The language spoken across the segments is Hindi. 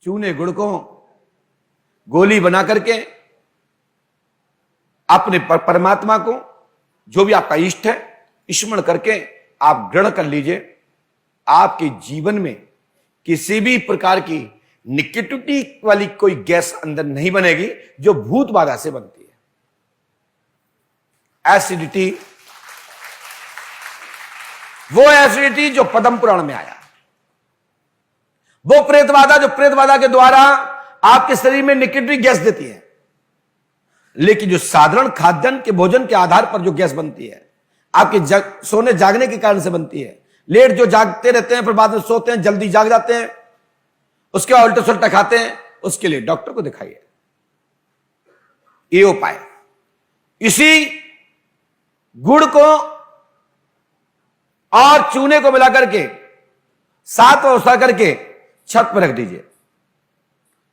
चूने गुड़ को गोली बना करके अपने परमात्मा को, जो भी आपका इष्ट है, स्मरण करके आप ग्रहण कर लीजिए। आपके जीवन में किसी भी प्रकार की निगेटिविटी वाली कोई गैस अंदर नहीं बनेगी जो भूत बाधा से बनती है। एसिडिटी, वो एसिडिटी जो पद्म पुराण में आया, वो प्रेत बाधा जो प्रेत बाधा के द्वारा आपके शरीर में निगेटिव गैस देती है। लेकिन जो साधारण खाद्यान्न के भोजन के आधार पर जो गैस बनती है, आपके सोने जागने के कारण से बनती है। लेट जो जागते रहते हैं फिर बाद में सोते हैं, जल्दी जाग जाते हैं, उसके बाद उल्टा सुल्टा खाते हैं, उसके लिए डॉक्टर को दिखाइए। ये उपाय, इसी गुड़ को और चूने को मिलाकर के साथ व्यवस्था करके छत पर रख दीजिए।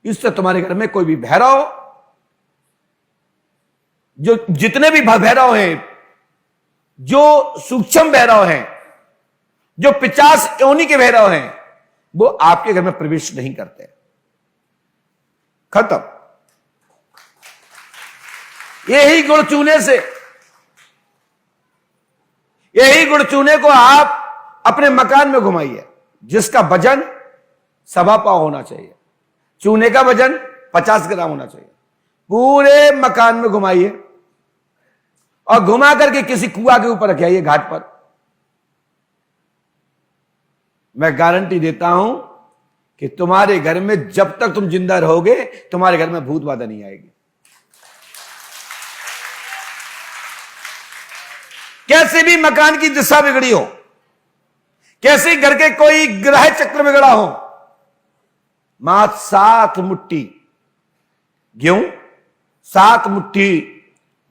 इससे तुम्हारे घर में कोई भी भैरव, जो जितने भी भैरव हैं, जो सूक्ष्म भैरव हैं, जो 50 योनि के भैरव हैं, वो आपके घर में प्रवेश नहीं करते। खत्म। यही गुड़ चूने से, यही गुड़ चूने को आप अपने मकान में घुमाइए, जिसका वजन 1.25 पाव होना चाहिए। चूने का वजन 50 ग्राम होना चाहिए। पूरे मकान में घुमाइए और घुमा करके किसी कुआं के ऊपर रख आइए, घाट पर। मैं गारंटी देता हूं कि तुम्हारे घर में जब तक तुम जिंदा रहोगे, तुम्हारे घर में भूत बाधा नहीं आएगी। कैसे भी मकान की दिशा बिगड़ी हो, कैसे घर के कोई ग्रह चक्र बिगड़ा हो, मात्र 7 मुट्ठी गेहूं, 7 मुट्ठी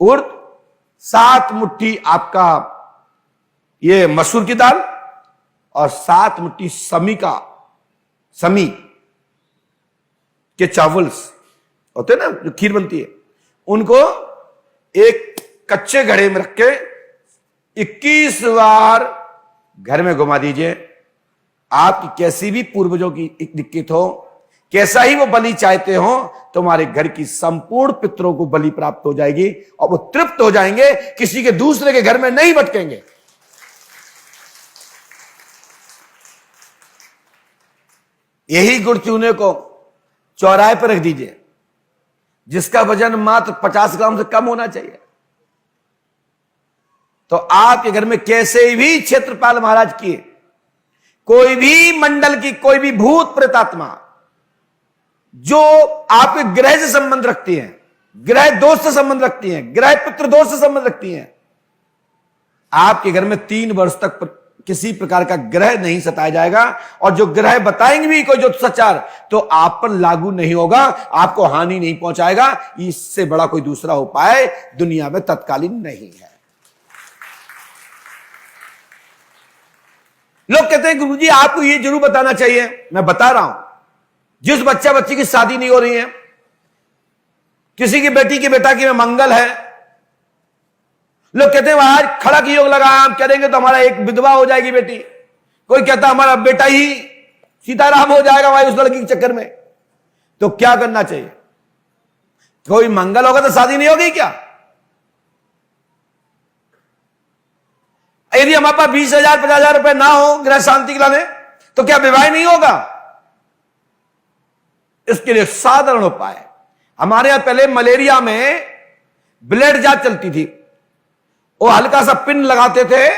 उर्द, 7 मुट्ठी आपका ये मसूर की दाल और 7 मुट्ठी समी के चावल्स होते हैं ना, जो खीर बनती है, उनको एक कच्चे घड़े में रख के 21 बार घर में घुमा दीजिए। आपकी कैसी भी पूर्वजों की दिक्कत हो, कैसा ही वो बलि चाहते हो, तुम्हारे घर की संपूर्ण पितरों को बलि प्राप्त हो जाएगी और वो तृप्त हो जाएंगे, किसी के दूसरे के घर में नहीं भटकेंगे। यही गुड़ चूने को चौराहे पर रख दीजिए, जिसका वजन मात्र 50 ग्राम से कम होना चाहिए। तो आपके घर में कैसे भी क्षेत्रपाल महाराज की, कोई भी मंडल की, कोई भी भूत प्रेतात्मा जो आपके ग्रह से संबंध रखती हैं, ग्रह दोष से संबंध रखती हैं, ग्रह पितृ दोष से संबंध रखती हैं, आपके घर में 3 वर्ष तक किसी प्रकार का ग्रह नहीं सताया जाएगा। और जो ग्रह बताएंगे भी कोई ज्योतिषाचार, तो आप पर लागू नहीं होगा, आपको हानि नहीं पहुंचाएगा। इससे बड़ा कोई दूसरा उपाय दुनिया में तत्कालीन नहीं है। लोग कहते हैं गुरुजी आपको ये जरूर बताना चाहिए। मैं बता रहा हूं, जिस बच्ची की शादी नहीं हो रही है, किसी की बेटी की बेटा की में मंगल है, लोग कहते हैं आज खड़ा की योग लगा, हम करेंगे तो हमारा एक विधवा हो जाएगी बेटी। कोई कहता हमारा बेटा ही सीताराम हो जाएगा भाई उस लड़की के चक्कर में। तो क्या करना चाहिए? कोई मंगल होगा तो शादी नहीं होगी क्या? यदि हमारे पास 20,000 50,000 रुपए ना हो ग्रह शांति के लाने, तो क्या विवाह नहीं होगा? इसके लिए साधारण उपाय है। हमारे यहां पहले मलेरिया में ब्लेड जांच चलती थी। वो हल्का सा पिन लगाते थे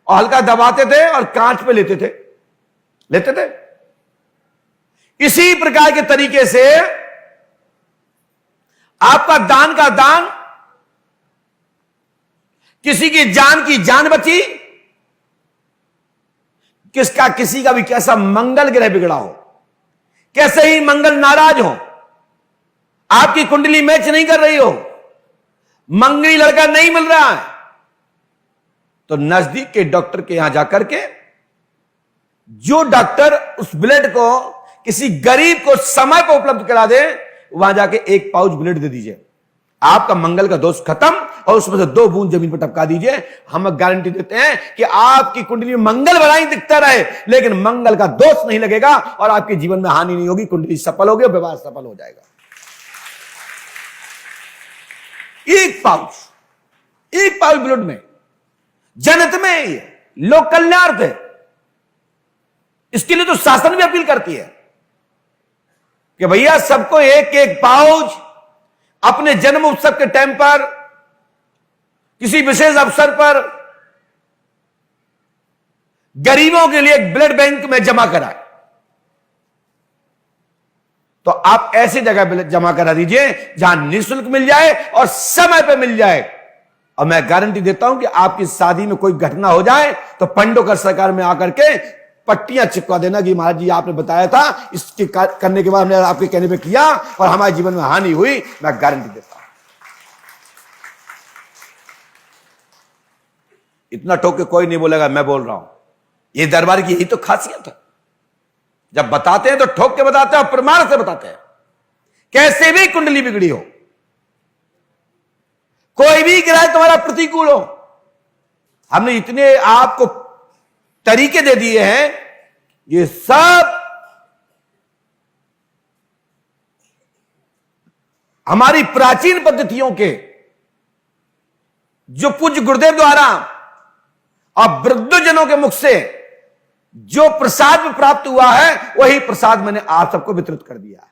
और हल्का दबाते थे और कांच पे लेते थे। इसी प्रकार के तरीके से आपका दान का दान, किसी की जान बची, किसी का भी कैसा मंगल ग्रह बिगड़ा हो, कैसे ही मंगल नाराज हो, आपकी कुंडली मैच नहीं कर रही हो, मंगली लड़का नहीं मिल रहा है, तो नजदीक के डॉक्टर के यहां जाकर के, जो डॉक्टर उस ब्लेड को किसी गरीब को समय पर उपलब्ध करा दे, वहां जाके 1 पाउच ब्लेड दे दीजिए। आपका मंगल का दोष खत्म और उसमें से 2 बूंद जमीन पर टपका दीजिए। हम गारंटी देते हैं कि आपकी कुंडली में मंगल भलाई दिखता रहे, लेकिन मंगल का दोष नहीं लगेगा और आपके जीवन में हानि नहीं होगी। कुंडली सफल होगी और विवाह सफल हो जाएगा। एक पाउच ब्लड में, जनत में लोक कल्याणार्थ है। इसके लिए तो शासन भी अपील करती है कि भैया सबको एक एक पाउच अपने जन्म उत्सव के टाइम पर, किसी विशेष अवसर पर गरीबों के लिए एक ब्लड बैंक में जमा कराए। तो आप ऐसी जगह जमा करा दीजिए जहां निःशुल्क मिल जाए और समय पे मिल जाए। और मैं गारंटी देता हूं कि आपकी शादी में कोई घटना हो जाए तो पंडोकर सरकार में आकर के पट्टियां चिपका देना कि महाराज जी आपने बताया था, इसके करने के बाद हमने आपके कहने पे किया और हमारे जीवन में हानि हुई। मैं गारंटी देता हूं। इतना ठोक के कोई नहीं बोलेगा मैं बोल रहा हूं। ये दरबार की यही तो खासियत है, जब बताते हैं तो ठोक के बताते हैं और प्रमाण से बताते हैं। कैसे भी कुंडली बिगड़ी हो, कोई भी ग्रह तुम्हारा प्रतिकूल हो, हमने इतने आपको तरीके दे दिए हैं। ये सब हमारी प्राचीन पद्धतियों के, जो पूज्य गुरुदेव द्वारा और वृद्धजनों के मुख से जो प्रसाद प्राप्त हुआ है, वही प्रसाद मैंने आप सबको वितरित कर दिया है।